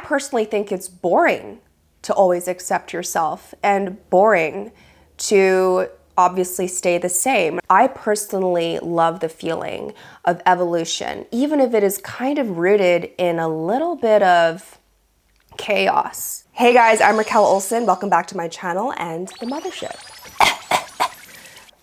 personally think it's boring to always accept yourself and boring to obviously stay the same. I personally love the feeling of evolution, even if it is kind of rooted in a little bit of chaos. Hey guys, I'm Raquel Olson. Welcome back to my channel and the Mothership.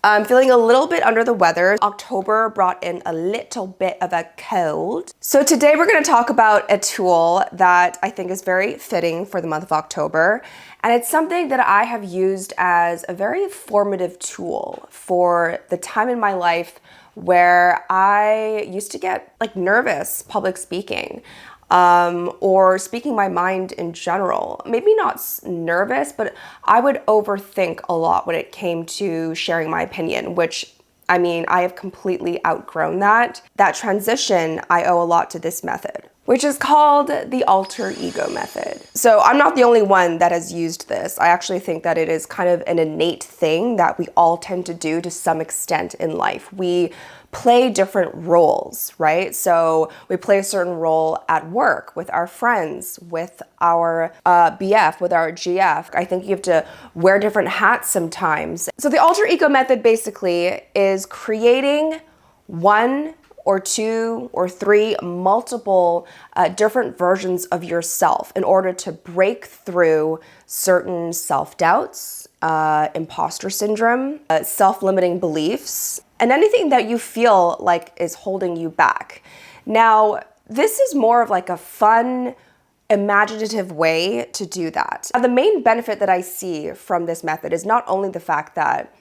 I'm feeling a little bit under the weather. October brought in a little bit of a cold. So today we're going to talk about a tool that I think is very fitting for the month of October. And it's something that I have used as a very formative tool for the time in my life where I used to get nervous public speaking. Or speaking my mind in general. Maybe not nervous, but I would overthink a lot when it came to sharing my opinion, which, I mean, I have completely outgrown that. That transition, I owe a lot to this method, which is called the alter ego method. So I'm not the only one that has used this. I actually think that it is kind of an innate thing that we all tend to do to some extent in life. We play different roles, right? So we play a certain role at work, with our friends, with our BF, with our GF. I think you have to wear different hats sometimes. So the alter ego method basically is creating one or two or three multiple different versions of yourself in order to break through certain self-doubts, imposter syndrome, self-limiting beliefs, and anything that you feel like is holding you back. Now, this is more of like a fun, imaginative way to do that. Now, the main benefit that I see from this method is not only the fact that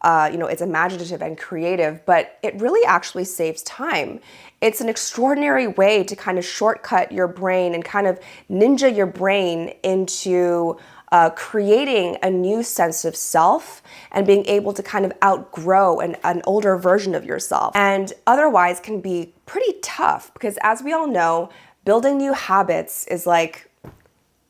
it's imaginative and creative, but it really actually saves time. It's an extraordinary way to kind of shortcut your brain and kind of ninja your brain into creating a new sense of self and being able to kind of outgrow an older version of yourself. And otherwise can be pretty tough because, as we all know, building new habits is like,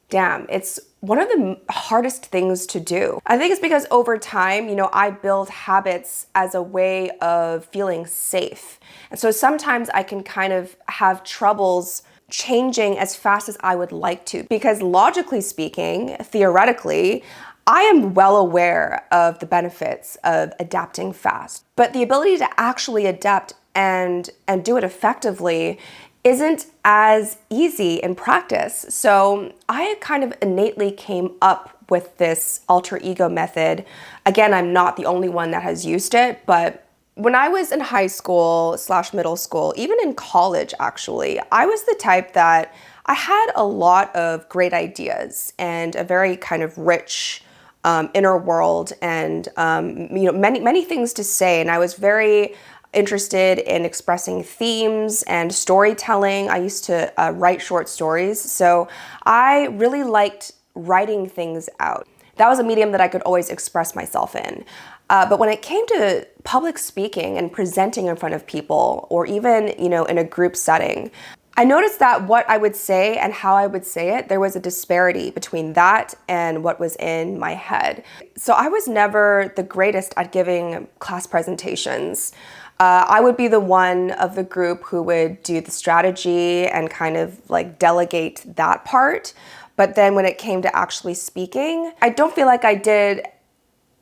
damn, it's one of the hardest things to do. I think it's because over time, I build habits as a way of feeling safe. And so sometimes I can kind of have troubles changing as fast as I would like to, because logically speaking, theoretically, I am well aware of the benefits of adapting fast. But the ability to actually adapt and do it effectively isn't as easy in practice. So I kind of innately came up with this alter ego method. Again, I'm not the only one that has used it, but when I was in high school / middle school, even in college actually, I was the type that I had a lot of great ideas and a very kind of rich inner world and many things to say. And I was very interested in expressing themes and storytelling. I used to write short stories, so I really liked writing things out. That was a medium that I could always express myself in. But when it came to public speaking and presenting in front of people, or even, in a group setting, I noticed that what I would say and how I would say it, there was a disparity between that and what was in my head. So I was never the greatest at giving class presentations. I would be the one of the group who would do the strategy and kind of delegate that part. But then when it came to actually speaking, I don't feel like I did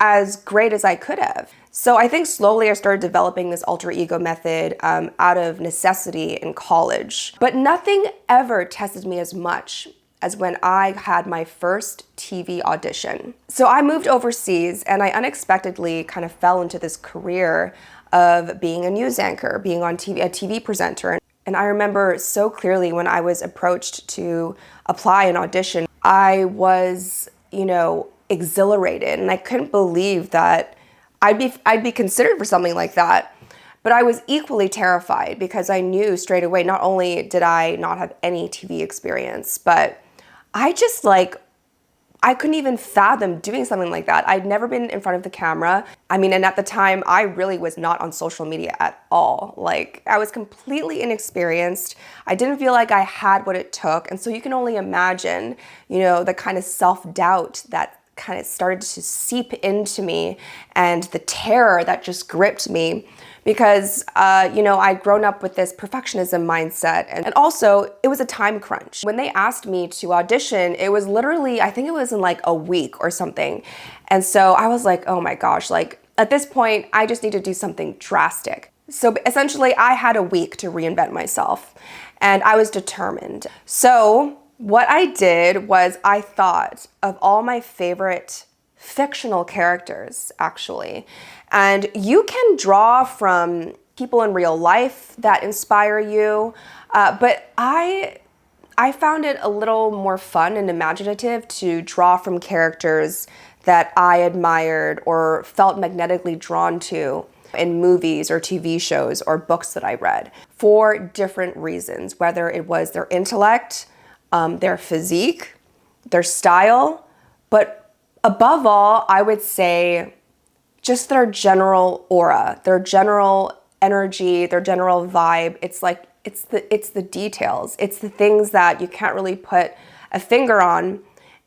as great as I could have. So I think slowly I started developing this alter ego method out of necessity in college. But nothing ever tested me as much as when I had my first TV audition. So I moved overseas and I unexpectedly kind of fell into this career of being a news anchor, being on TV, a TV presenter. And I remember so clearly when I was approached to apply an audition, I was, exhilarated, and I couldn't believe that I'd be considered for something like that. But I was equally terrified because I knew straight away, not only did I not have any TV experience, but I just I couldn't even fathom doing something like that. I'd never been in front of the camera. And at the time, I really was not on social media at all. I was completely inexperienced. I didn't feel like I had what it took. And so you can only imagine, the kind of self-doubt that kind of started to seep into me, and the terror that just gripped me because, I'd grown up with this perfectionism mindset. And also, it was a time crunch. When they asked me to audition, it was literally, I think it was in like a week or something. And so I was like, oh my gosh, like at this point, I just need to do something drastic. So essentially, I had a week to reinvent myself, and I was determined. So what I did was I thought of all my favorite fictional characters, actually. And you can draw from people in real life that inspire you, but I found it a little more fun and imaginative to draw from characters that I admired or felt magnetically drawn to in movies or TV shows or books that I read for different reasons, whether it was their intellect, their physique, their style, but above all, I would say just their general aura, their general energy, their general vibe. It's like, it's the details. It's the things that you can't really put a finger on.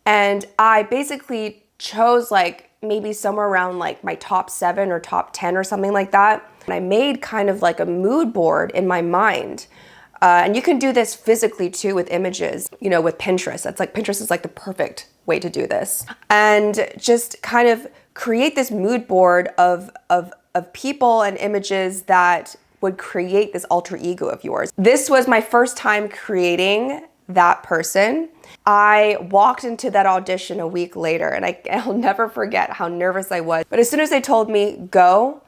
And I basically chose like maybe somewhere around like my top 7 or top 10 or something like that. And I made kind of like a mood board in my mind. And you can do this physically too with images, with Pinterest. Pinterest is like the perfect way to do this. And just kind of create this mood board of people and images that would create this alter ego of yours. This was my first time creating that person. I walked into that audition a week later, and I'll never forget how nervous I was. But as soon as they told me go,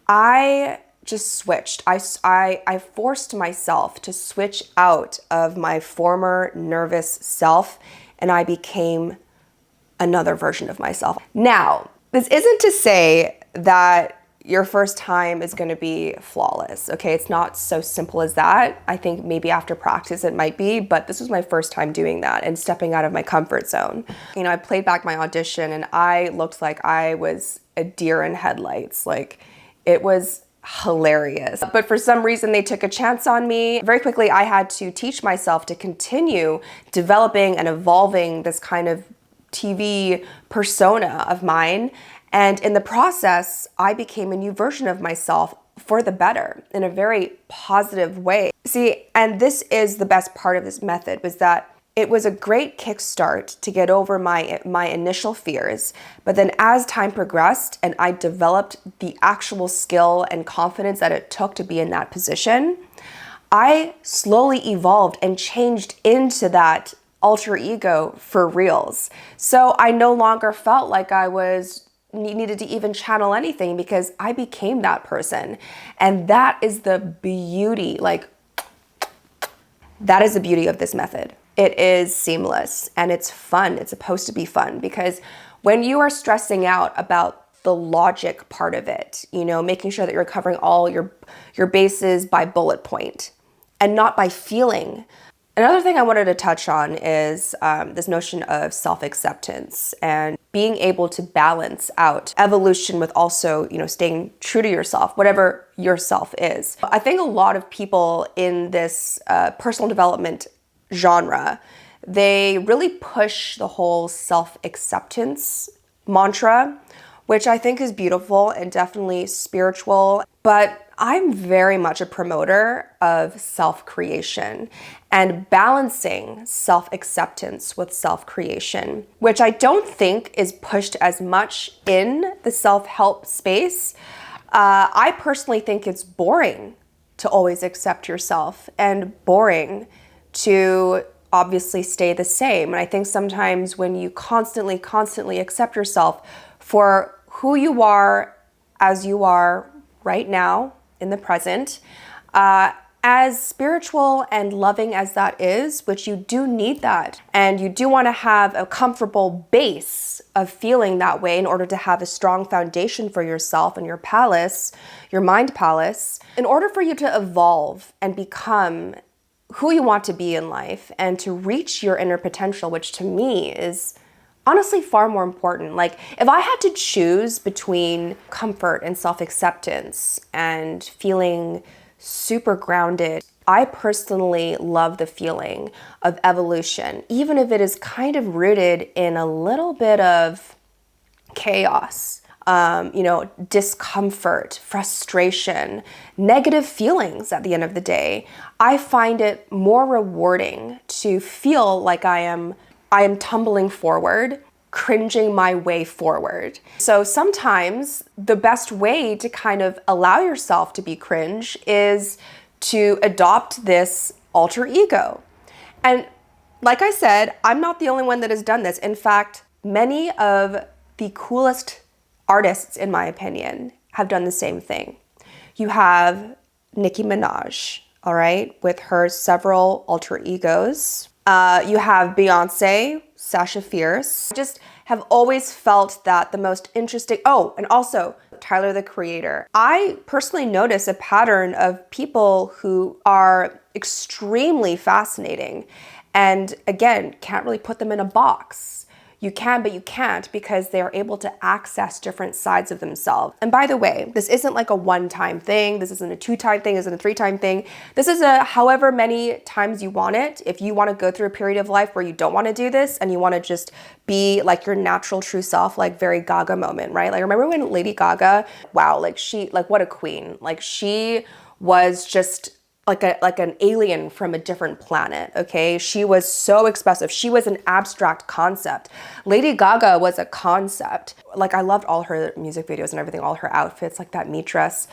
I just switched. I forced myself to switch out of my former nervous self, and I became another version of myself. Now, this isn't to say that your first time is going to be flawless, okay? It's not so simple as that. I think maybe after practice it might be, but this was my first time doing that and stepping out of my comfort zone. I played back my audition and I looked like I was a deer in headlights. Like, it was hilarious. But for some reason they took a chance on me. Very quickly I had to teach myself to continue developing and evolving this kind of TV persona of mine. And in the process, I became a new version of myself for the better in a very positive way. See, and this is the best part of this method, was that it was a great kickstart to get over my initial fears. But then as time progressed and I developed the actual skill and confidence that it took to be in that position, I slowly evolved and changed into that alter ego for reals. So I no longer felt like I needed to even channel anything because I became that person. And that is the beauty, that is the beauty of this method. It is seamless and it's fun. It's supposed to be fun because when you are stressing out about the logic part of it, making sure that you're covering all your bases by bullet point and not by feeling. Another thing I wanted to touch on is this notion of self-acceptance and being able to balance out evolution with also, staying true to yourself, whatever yourself is. I think a lot of people in this personal development genre, they really push the whole self-acceptance mantra, which I think is beautiful and definitely spiritual, but I'm very much a promoter of self-creation and balancing self-acceptance with self-creation, which I don't think is pushed as much in the self-help space. I personally think it's boring to always accept yourself and boring to obviously stay the same. And I think sometimes when you constantly accept yourself for who you are as you are right now in the present, as spiritual and loving as that is, which you do need that, and you do want to have a comfortable base of feeling that way in order to have a strong foundation for yourself and your palace, your mind palace, in order for you to evolve and become who you want to be in life and to reach your inner potential, which to me is honestly far more important. Like, if I had to choose between comfort and self-acceptance and feeling super grounded, I personally love the feeling of evolution, even if it is kind of rooted in a little bit of chaos, discomfort, frustration, negative feelings at the end of the day. I find it more rewarding to feel like I am tumbling forward, cringing my way forward. So sometimes the best way to kind of allow yourself to be cringe is to adopt this alter ego. And like I said, I'm not the only one that has done this. In fact, many of the coolest artists, in my opinion, have done the same thing. You have Nicki Minaj, all right, with her several alter egos. You have Beyonce, Sasha Fierce. I just have always felt that the most interesting, and also Tyler, the Creator. I personally notice a pattern of people who are extremely fascinating and, again, can't really put them in a box. You can, but you can't, because they are able to access different sides of themselves. And by the way, this isn't like a one-time thing. This isn't a two-time thing. This isn't a three-time thing. This is a however many times you want it. If you want to go through a period of life where you don't want to do this and you want to just be like your natural true self, like very Gaga moment, right? Like remember when Lady Gaga, wow, what a queen. Like she was just like an alien from a different planet, okay? She was so expressive. She was an abstract concept. Lady Gaga was a concept. Like I loved all her music videos and everything, all her outfits, like that meat dress.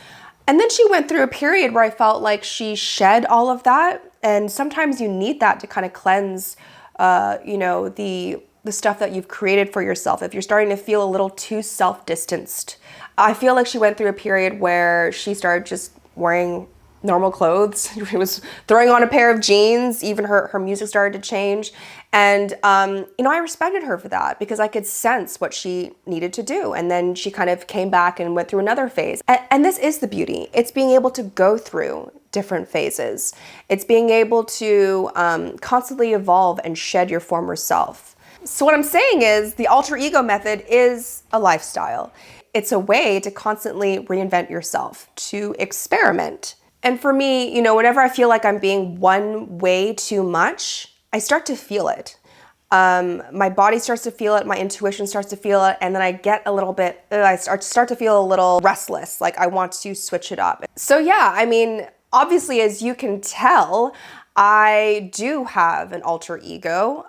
And then she went through a period where I felt like she shed all of that. And sometimes you need that to kind of cleanse, the stuff that you've created for yourself. If you're starting to feel a little too self-distanced. I feel like she went through a period where she started just wearing normal clothes. She was throwing on a pair of jeans. Even her music started to change. And, I respected her for that because I could sense what she needed to do. And then she kind of came back and went through another phase. And this is the beauty. It's being able to go through different phases. It's being able to constantly evolve and shed your former self. So what I'm saying is the alter ego method is a lifestyle. It's a way to constantly reinvent yourself, to experiment. And for me, whenever I feel like I'm being one way too much, I start to feel it. My body starts to feel it, my intuition starts to feel it, and then I get a little bit, I start to feel a little restless, like I want to switch it up. So yeah, obviously, as you can tell, I do have an alter ego,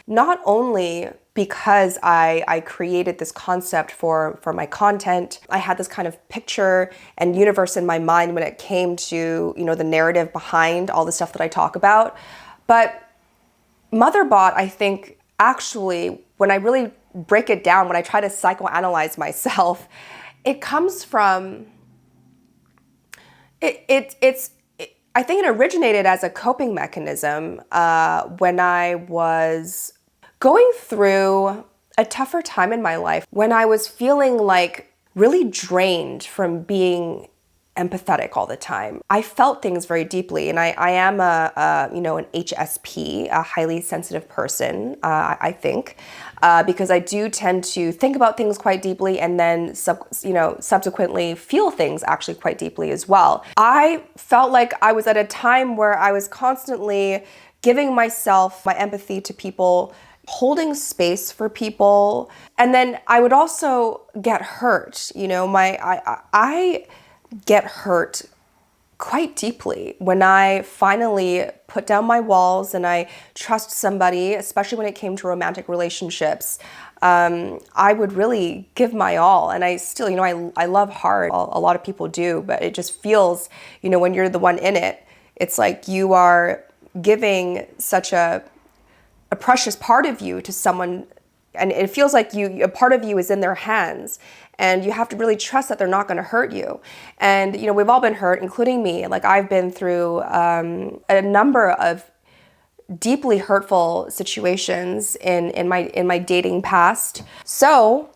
not only because I created this concept for my content. I had this kind of picture and universe in my mind when it came to, the narrative behind all the stuff that I talk about. But Motherbot, I think, actually, when I really break it down, when I try to psychoanalyze myself, it comes from, I think it originated as a coping mechanism when I was going through a tougher time in my life, when I was feeling like really drained from being empathetic all the time. I felt things very deeply, and I am an HSP, a highly sensitive person, I think, because I do tend to think about things quite deeply and then subsequently feel things actually quite deeply as well. I felt like I was at a time where I was constantly giving myself my empathy to people, holding space for people, and then I would also get hurt. I get hurt quite deeply when I finally put down my walls and I trust somebody, especially when it came to romantic relationships. I would really give my all, and I still, I love hard. A lot of people do, but it just feels, when you're the one in it, it's like you are giving such a precious part of you to someone, and it feels like a part of you is in their hands, and you have to really trust that they're not going to hurt you. And we've all been hurt, including me. Like I've been through a number of deeply hurtful situations in my dating past. So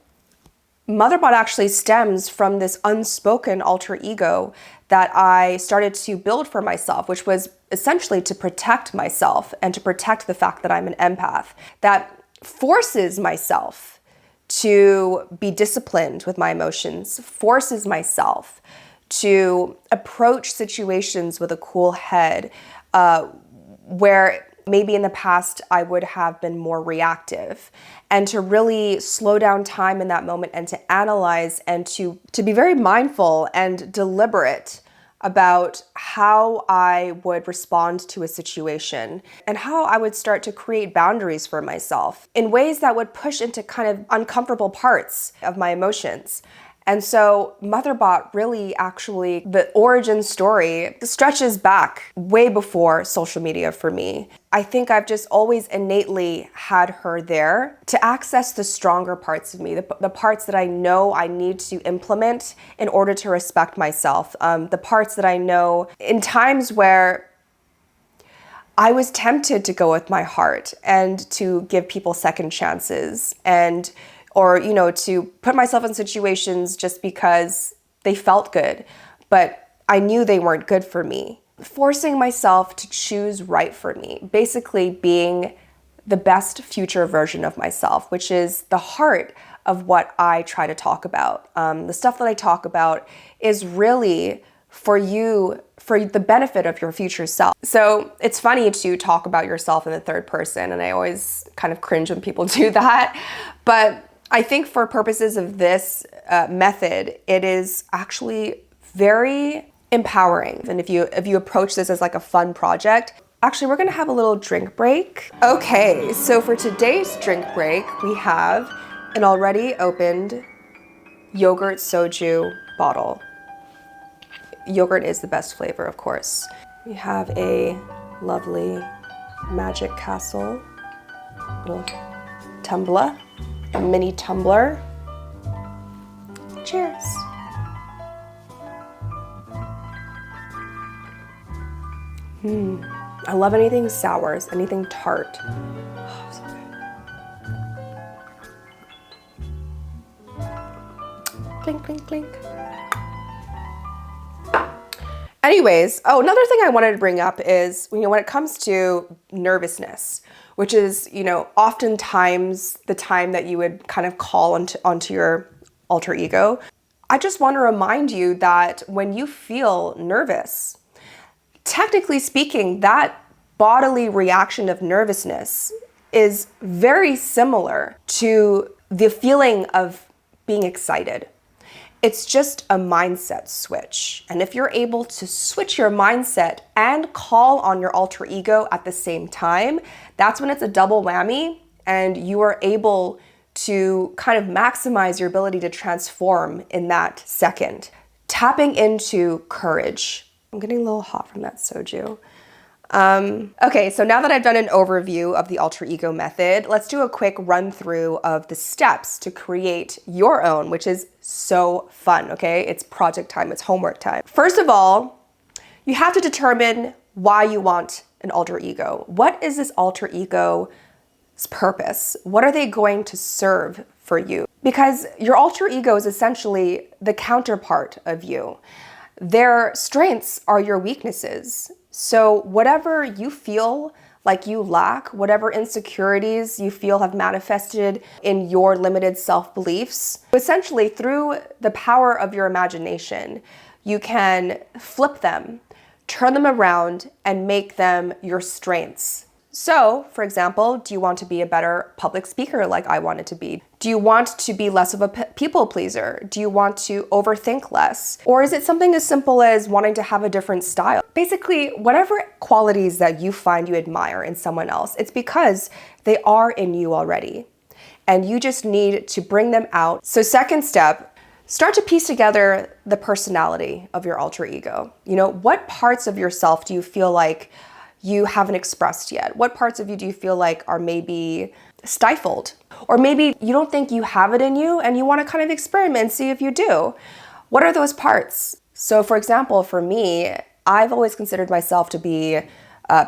Motherbot actually stems from this unspoken alter ego that I started to build for myself, which was essentially to protect myself and to protect the fact that I'm an empath, that forces myself to be disciplined with my emotions, forces myself to approach situations with a cool head, where maybe in the past I would have been more reactive, and to really slow down time in that moment and to analyze and to be very mindful and deliberate about how I would respond to a situation and how I would start to create boundaries for myself in ways that would push into kind of uncomfortable parts of my emotions. And so Motherbot really actually, the origin story stretches back way before social media for me. I think I've just always innately had her there to access the stronger parts of me, the parts that I know I need to implement in order to respect myself, the parts that I know in times where I was tempted to go with my heart and to give people second chances or, to put myself in situations just because they felt good, but I knew they weren't good for me. Forcing myself to choose right for me, basically being the best future version of myself, which is the heart of what I try to talk about. The stuff that I talk about is really for you, for the benefit of your future self. So it's funny to talk about yourself in the third person, and I always kind of cringe when people do that. But I think for purposes of this method, it is actually very empowering. And if you approach this as like a fun project, actually we're gonna have a little drink break. Okay, so for today's drink break, we have an already opened yogurt soju bottle. Yogurt is the best flavor, of course. We have a lovely Magic Castle little tumbler. A mini tumbler. Cheers. I love anything sours, anything tart. Oh, so good. Clink, clink, clink. Anyways, another thing I wanted to bring up is, when it comes to nervousness, which is, oftentimes the time that you would kind of call onto your alter ego. I just want to remind you that when you feel nervous, technically speaking, that bodily reaction of nervousness is very similar to the feeling of being excited. It's just a mindset switch. And if you're able to switch your mindset and call on your alter ego at the same time, that's when it's a double whammy and you are able to kind of maximize your ability to transform in that second. Tapping into courage. I'm getting a little hot from that soju. Okay, so now that I've done an overview of the alter ego method, let's do a quick run through of the steps to create your own, which is so fun, okay? It's project time, it's homework time. First of all, you have to determine why you want an alter ego. What is this alter ego's purpose? What are they going to serve for you? Because your alter ego is essentially the counterpart of you. Their strengths are your weaknesses. So whatever you feel like you lack, whatever insecurities you feel have manifested in your limited self-beliefs, essentially through the power of your imagination, you can flip them, turn them around, and make them your strengths. So, for example, do you want to be a better public speaker like I wanted to be? Do you want to be less of a people pleaser? Do you want to overthink less? Or is it something as simple as wanting to have a different style? Basically, whatever qualities that you find you admire in someone else, it's because they are in you already. And you just need to bring them out. So second step, start to piece together the personality of your alter ego. What parts of yourself do you feel like you haven't expressed yet? What parts of you do you feel like are maybe stifled? Or maybe you don't think you have it in you and you want to kind of experiment and see if you do. What are those parts? So for example, for me, I've always considered myself to be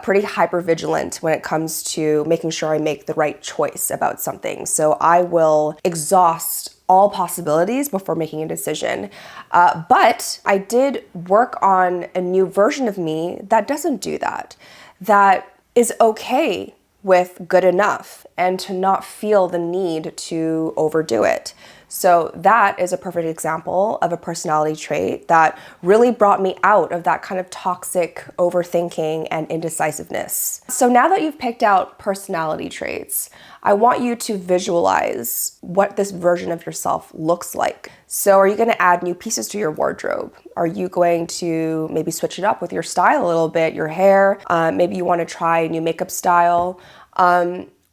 pretty hypervigilant when it comes to making sure I make the right choice about something. So I will exhaust all possibilities before making a decision. But I did work on a new version of me that doesn't do that. That is okay with good enough and to not feel the need to overdo it. So that is a perfect example of a personality trait that really brought me out of that kind of toxic overthinking and indecisiveness. So now that you've picked out personality traits, I want you to visualize what this version of yourself looks like. So are you going to add new pieces to your wardrobe? Are you going to maybe switch it up with your style a little bit, your hair? Maybe you want to try a new makeup style.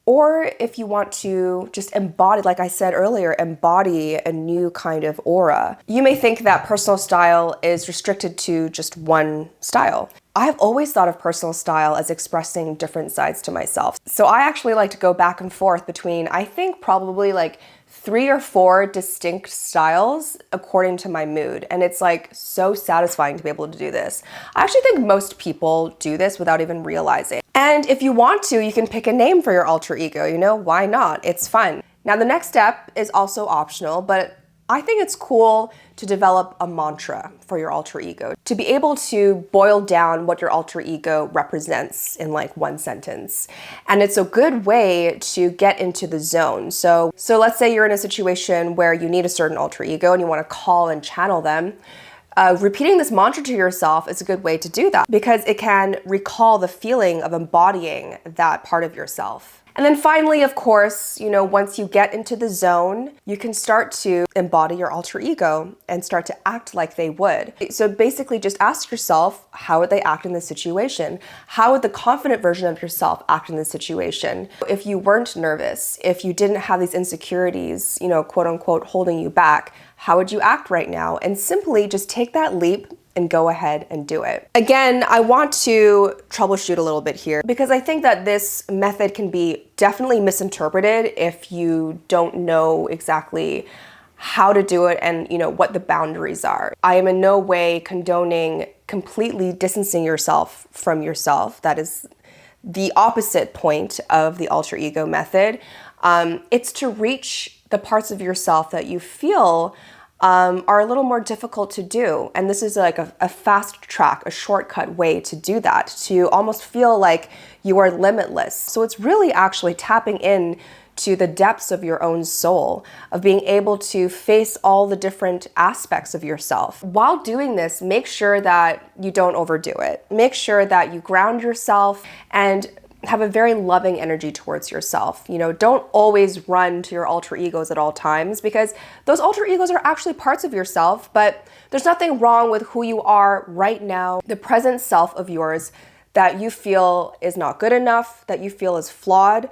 Or if you want to just embody, like I said earlier, embody a new kind of aura. You may think that personal style is restricted to just one style. I've always thought of personal style as expressing different sides to myself. So I actually like to go back and forth between, I think probably like 3 or 4 distinct styles according to my mood. And it's like so satisfying to be able to do this. I actually think most people do this without even realizing. And if you want to, you can pick a name for your alter ego, you know, why not? It's fun. Now the next step is also optional, but I think it's cool to develop a mantra for your alter ego, to be able to boil down what your alter ego represents in like one sentence. And it's a good way to get into the zone. So let's say you're in a situation where you need a certain alter ego and you want to call and channel them. Repeating this mantra to yourself is a good way to do that because it can recall the feeling of embodying that part of yourself. And then finally, of course, you know, once you get into the zone, you can start to embody your alter ego and start to act like they would. So basically just ask yourself, how would they act in this situation? How would the confident version of yourself act in this situation? If you weren't nervous, if you didn't have these insecurities, you know, quote unquote, holding you back, how would you act right now? And simply just take that leap and go ahead and do it. Again, I want to troubleshoot a little bit here because I think that this method can be definitely misinterpreted if you don't know exactly how to do it and, you know, what the boundaries are. I am in no way condoning completely distancing yourself from yourself. That is the opposite point of the alter ego method. It's to reach the parts of yourself that you feel are a little more difficult to do. And this is like a fast track, a shortcut way to do that, to almost feel like you are limitless. So it's really actually tapping in to the depths of your own soul, of being able to face all the different aspects of yourself. While doing this, make sure that you don't overdo it. Make sure that you ground yourself and have a very loving energy towards yourself. You know, don't always run to your alter egos at all times because those alter egos are actually parts of yourself, but there's nothing wrong with who you are right now, the present self of yours that you feel is not good enough, that you feel is flawed.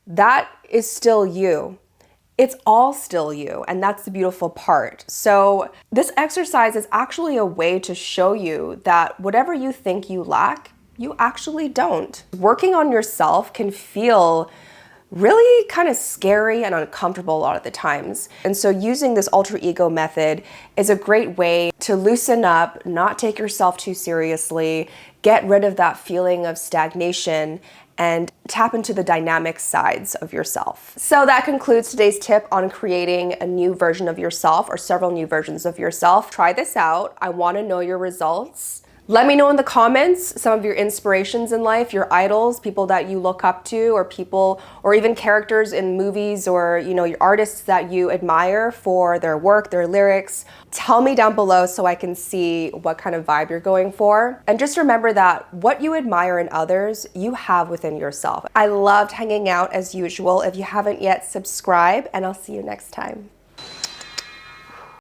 That is still you. It's all still you, and that's the beautiful part. So this exercise is actually a way to show you that whatever you think you lack, you actually don't. Working on yourself can feel really kind of scary and uncomfortable a lot of the times. And so using this alter ego method is a great way to loosen up, not take yourself too seriously, get rid of that feeling of stagnation, and tap into the dynamic sides of yourself. So that concludes today's tip on creating a new version of yourself or several new versions of yourself. Try this out. I want to know your results. Let me know in the comments some of your inspirations in life, your idols, people that you look up to, or people, or even characters in movies, or, you know, your artists that you admire for their work, their lyrics. Tell me down below so I can see what kind of vibe you're going for. And just remember that what you admire in others, you have within yourself. I loved hanging out as usual. If you haven't yet, subscribe, and I'll see you next time.